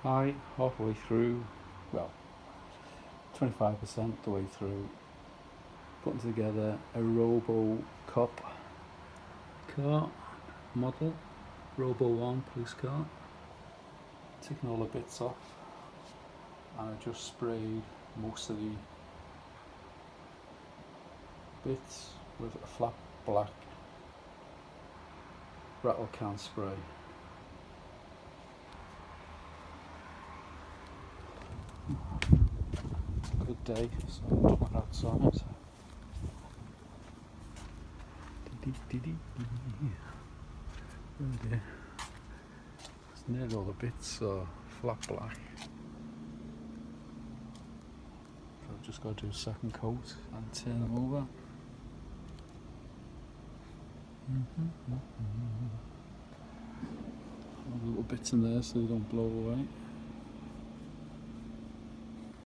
Hi, halfway through, well, 25% the way through, putting together a Robo Cop car model, Robo 1 police car, taking all the bits off, and I just sprayed most of the bits with a flat black rattle can spray. Good day, so we're outside. Oh dear. It's nearly all the bits are flat black. So I've just got to do a second coat and turn them over. Little bits in there so they don't blow away.